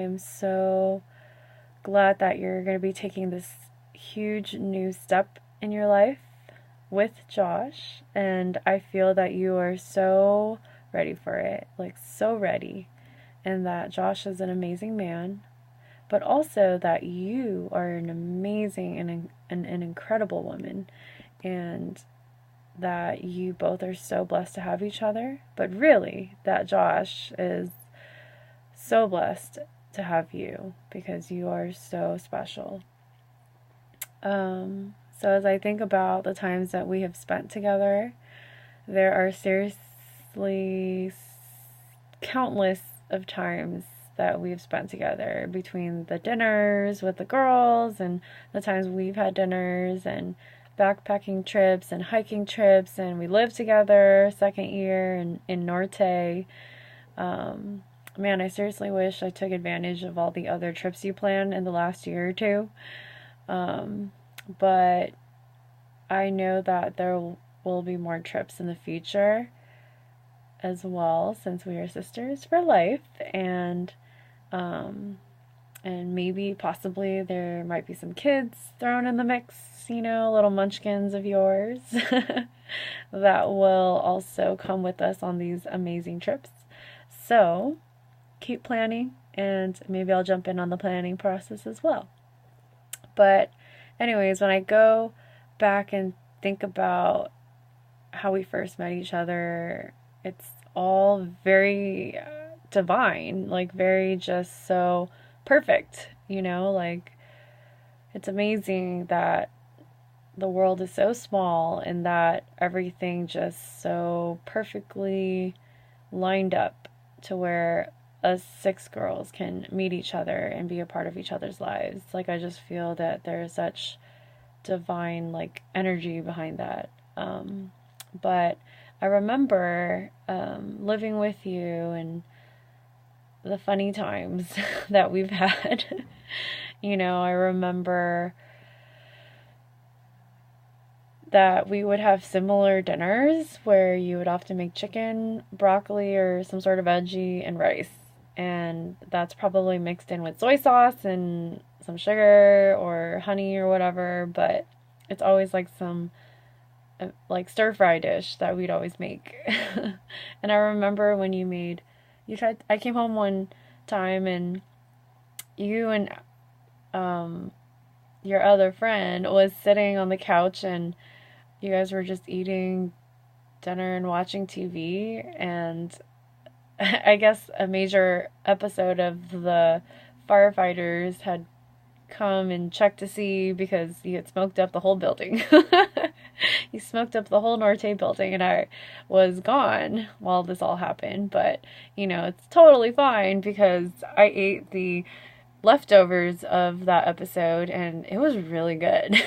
am so glad that you're going to be taking this huge new step in your life with Josh, and I feel that you are so ready for it, like so ready, and that Josh is an amazing man, but also that you are an amazing and an incredible woman, and that you both are so blessed to have each other, but really that Josh is so blessed to have you because you are so special. So as I think about the times that we have spent together, there are seriously countless of times that we've spent together, between the dinners with the girls and the times we've had dinners and backpacking trips and hiking trips, and we lived together second year in Norte. Man, I seriously wish I took advantage of all the other trips you planned in the last year or two. But I know that there will be more trips in the future as well, since we are sisters for life, and maybe possibly there might be some kids thrown in the mix, little munchkins of yours that will also come with us on these amazing trips. So keep planning, and maybe I'll jump in on the planning process as well. But anyways, when I go back and think about how we first met each other, it's all very divine, like very just so perfect, like it's amazing that the world is so small and that everything just so perfectly lined up to where us 6 girls can meet each other and be a part of each other's lives. Like, I just feel that there's such divine, like, energy behind that. But I remember living with you and the funny times that we've had. I remember that we would have similar dinners where you would often make chicken, broccoli, or some sort of veggie and rice. And that's probably mixed in with soy sauce and some sugar or honey or whatever, but it's always like some like stir fry dish that we'd always make. And I remember when I came home one time and you and your other friend was sitting on the couch and you guys were just eating dinner and watching TV, and I guess a major episode of the firefighters had come and checked to see because he had smoked up the whole building. He smoked up the whole Norte building, and I was gone while this all happened. But, it's totally fine because I ate the leftovers of that episode, and it was really good.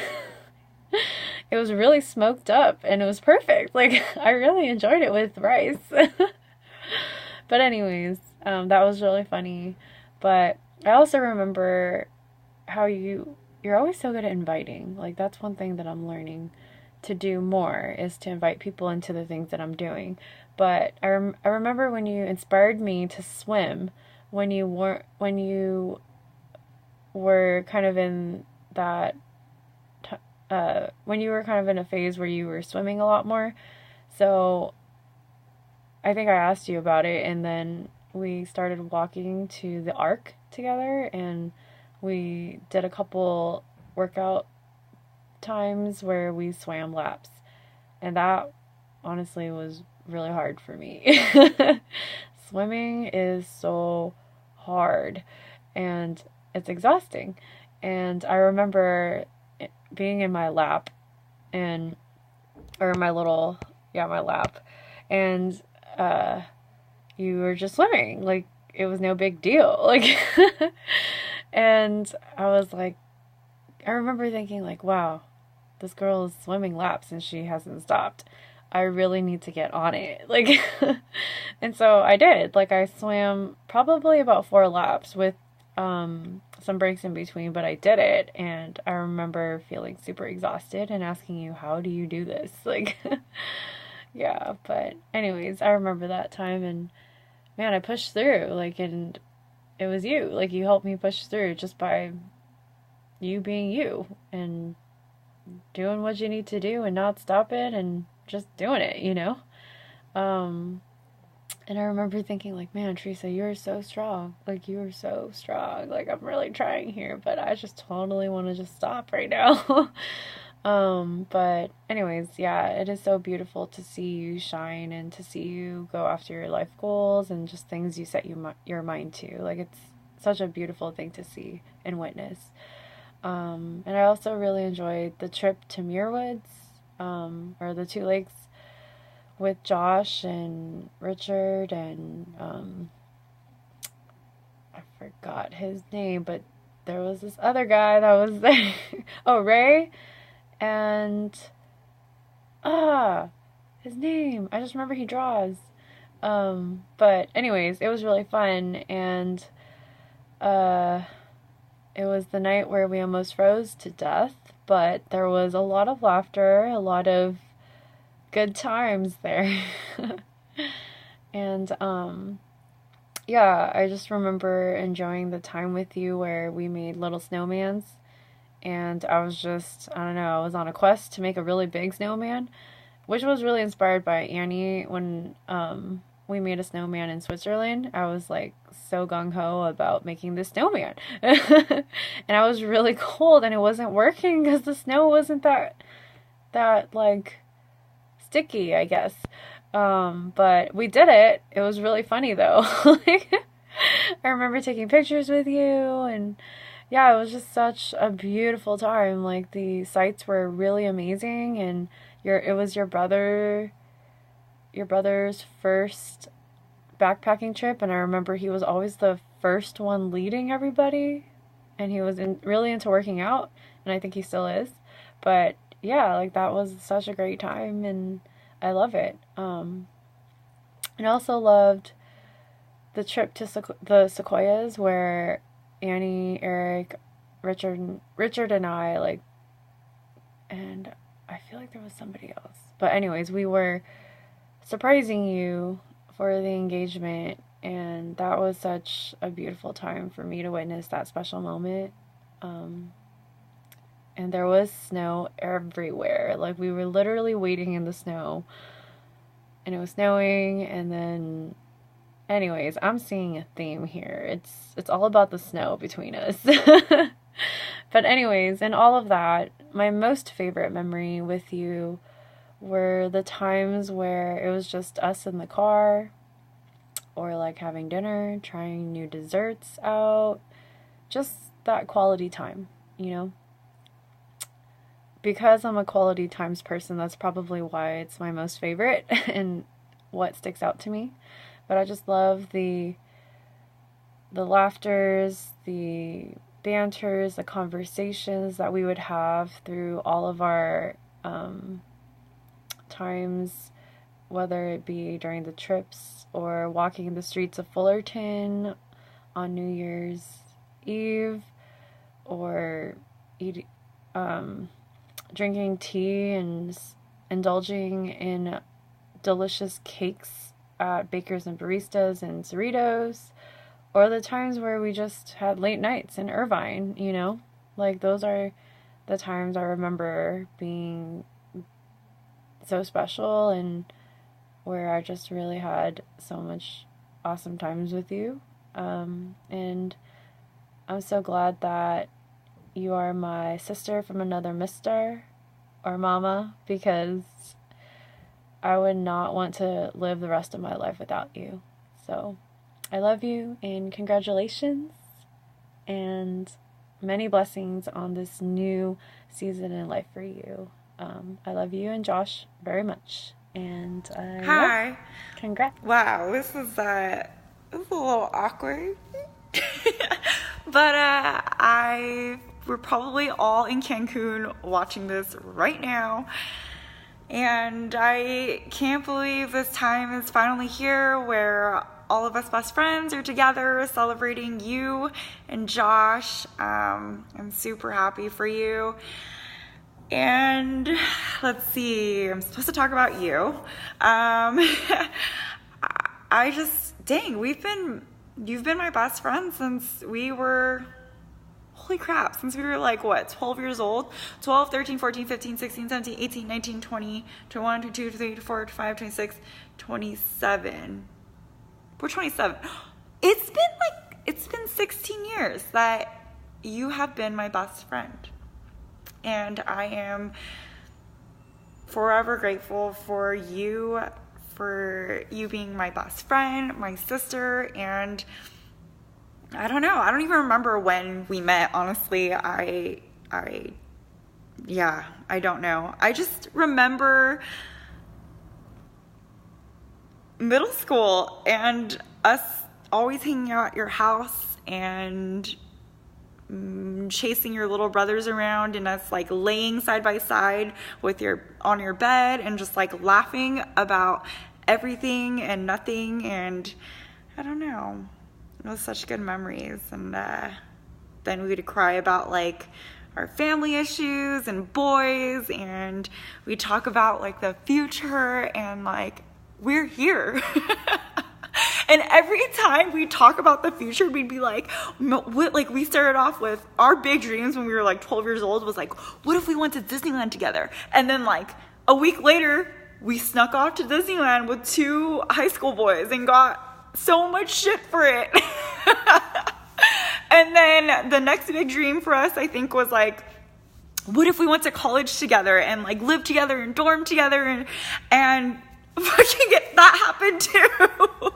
It was really smoked up, and it was perfect. Like, I really enjoyed it with rice. But anyways, that was really funny. But I also remember how you're always so good at inviting. Like, that's one thing that I'm learning to do more, is to invite people into the things that I'm doing. But I remember when you inspired me to swim, when you were kind of in that when you were kind of in a phase where you were swimming a lot more. So I think I asked you about it, and then we started walking to the Arc together, and we did a couple workout times where we swam laps, and that honestly was really hard for me. Swimming is so hard, and it's exhausting. And I remember being in my lap, my lap, and you were just swimming like it was no big deal, like. And I remember thinking, like, wow, this girl is swimming laps and she hasn't stopped. I really need to get on it, like. And so I did. Like, I swam probably about 4 laps with some breaks in between, but I did it, and I remember feeling super exhausted and asking you, how do you do this? Like, yeah, but anyways, I remember that time, and man, I pushed through, like, and it was you. Like, you helped me push through just by you being you and doing what you need to do and not stop it and just doing it, you know? And I remember thinking, like, man, Theresa, you're so strong. Like, you are so strong. Like, I'm really trying here, but I just totally want to just stop right now. But anyways, yeah, it is so beautiful to see you shine and to see you go after your life goals and just things you set your mind to. Like, it's such a beautiful thing to see and witness. And I also really enjoyed the trip to Muirwoods, or the 2 lakes with Josh and Richard and, I forgot his name, but there was this other guy that was there. Oh, Ray. And, his name. I just remember he draws. But anyways, it was really fun, and, it was the night where we almost froze to death, but there was a lot of laughter, a lot of good times there. And, yeah, I just remember enjoying the time with you where we made little snowmans, and I was just, I don't know, I was on a quest to make a really big snowman, which was really inspired by Annie when, we made a snowman in Switzerland. I was like so gung-ho about making this snowman. And I was really cold and it wasn't working because the snow wasn't that like sticky, I guess. But we did it. It was really funny though. I remember taking pictures with you, and yeah, it was just such a beautiful time. Like, the sights were really amazing, and it was your brother's first backpacking trip, and I remember he was always the first one leading everybody, and he was really into working out, and I think he still is. But yeah, like, that was such a great time, and I love it. And I also loved the trip to the Sequoias, where Annie, Eric, Richard and I, like, and I feel like there was somebody else. But anyways, we were surprising you for the engagement, and that was such a beautiful time for me to witness that special moment. And there was snow everywhere. Like, we were literally waiting in the snow, and it was snowing, and then anyways, I'm seeing a theme here. It's all about the snow between us. But anyways, in all of that, my most favorite memory with you were the times where it was just us in the car, or like having dinner, trying new desserts out, just that quality time, you know? Because I'm a quality times person, that's probably why it's my most favorite and what sticks out to me. But I just love the laughters, the banters, the conversations that we would have through all of our times, whether it be during the trips or walking in the streets of Fullerton on New Year's Eve, or drinking tea and indulging in delicious cakes at Bakers and Baristas and Cerritos, or the times where we just had late nights in Irvine, you know? Like, those are the times I remember being so special, and where I just really had so much awesome times with you. And I'm so glad that you are my sister from another mister, or mama, because I would not want to live the rest of my life without you. So I love you, and congratulations, and many blessings on this new season in life for you. I love you and Josh very much. And Hi. Yeah, congrats. Wow, this is a little awkward. But we're probably all in Cancun watching this right now. And I can't believe this time is finally here, where all of us best friends are together celebrating you and Josh. I'm super happy for you. And let's see, I'm supposed to talk about you. Dang, we've been you've been my best friend since we were, holy crap, since we were like, what, 12 years old? 12, 13, 14, 15, 16, 17, 18, 19, 20, 21, 22, 23, 24, 25, 26, 27. We're 27. It's been 16 years that you have been my best friend. And I am forever grateful for you being my best friend, my sister, and I don't know. I don't even remember when we met, honestly. I don't know. I just remember middle school and us always hanging out at your house and chasing your little brothers around and us like laying side by side on your bed and just like laughing about everything and nothing. And I don't know. It was such good memories. And then we'd cry about like our family issues and boys, and we talk about like the future and like we're here. And every time we talk about the future, we'd be like, we started off with our big dreams when we were like 12 years old was like, what if we went to Disneyland together? And then like a week later, we snuck off to Disneyland with 2 high school boys and got so much shit for it. And then the next big dream for us, I think, was like, what if we went to college together and like lived together and dorm together and fucking that happened too.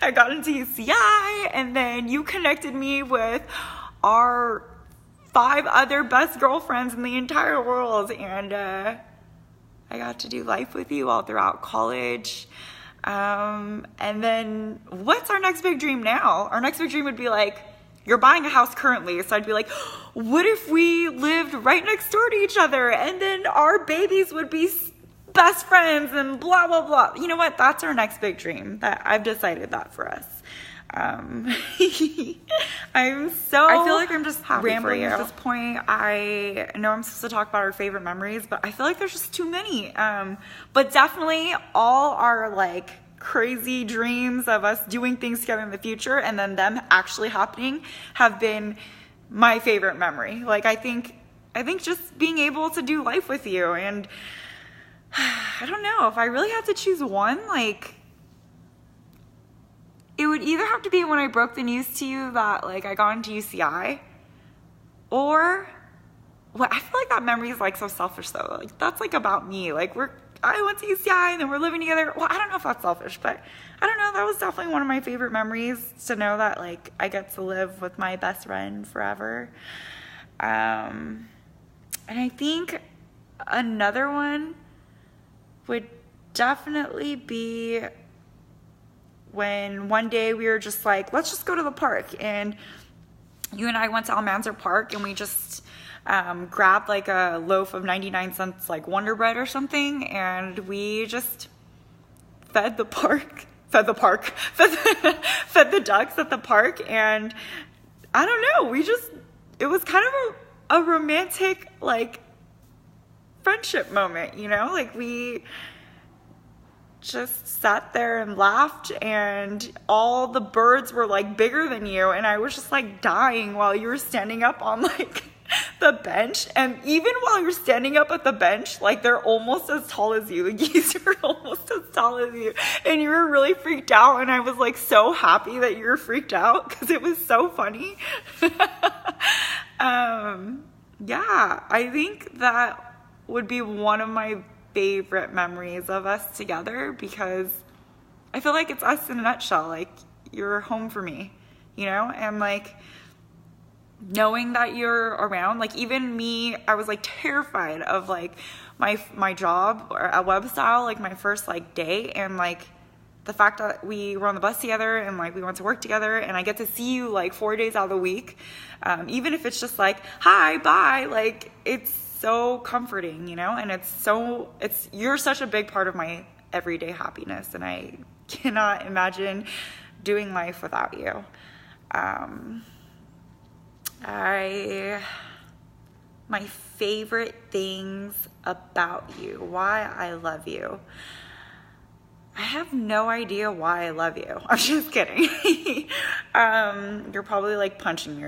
I got into UCI, and then you connected me with our 5 other best girlfriends in the entire world, and I got to do life with you all throughout college. And then what's our next big dream now? Our next big dream would be like, you're buying a house currently, so I'd be like, what if we lived right next door to each other, and then our babies would be best friends and blah, blah, blah. You know what? That's our next big dream. That I've decided that for us. I'm so I feel like I'm just rambling at this point. I know I'm supposed to talk about our favorite memories, but I feel like there's just too many. But definitely all our like crazy dreams of us doing things together in the future and then them actually happening have been my favorite memory. Like I think just being able to do life with you, and I don't know, if I really had to choose one, like, it would either have to be when I broke the news to you that, like, I got into UCI, or, well, I feel like that memory is, like, so selfish, though. Like, that's, like, about me. Like, I went to UCI, and then we're living together. Well, I don't know if that's selfish, but I don't know. That was definitely one of my favorite memories, to know that, like, I get to live with my best friend forever. And I think another one would definitely be when one day we were just like, let's just go to the park. And you and I went to Almanzar Park, and we just grabbed like a loaf of 99 cents like Wonder Bread or something, and we just fed the ducks at the park. And I don't know, it was kind of a romantic like friendship moment, you know? Like we just sat there and laughed, and all the birds were like bigger than you, and I was just like dying while you were standing up on like the bench. And even while you're standing up at the bench, like they're almost as tall as you. The geese are almost as tall as you, and you were really freaked out, and I was like so happy that you were freaked out because it was so funny. Yeah, I think that would be one of my favorite memories of us together, because I feel like it's us in a nutshell. Like, you're home for me, you know? And like knowing that you're around, like even me, I was like terrified of like my job at WebStyle, like my first like day, and like the fact that we were on the bus together and like we went to work together, and I get to see you like 4 days out of the week, even if it's just like hi, bye, like it's so comforting, you know? And you're such a big part of my everyday happiness, and I cannot imagine doing life without you. My favorite things about you, why I love you. I have no idea why I love you. I'm just kidding. You're probably like punching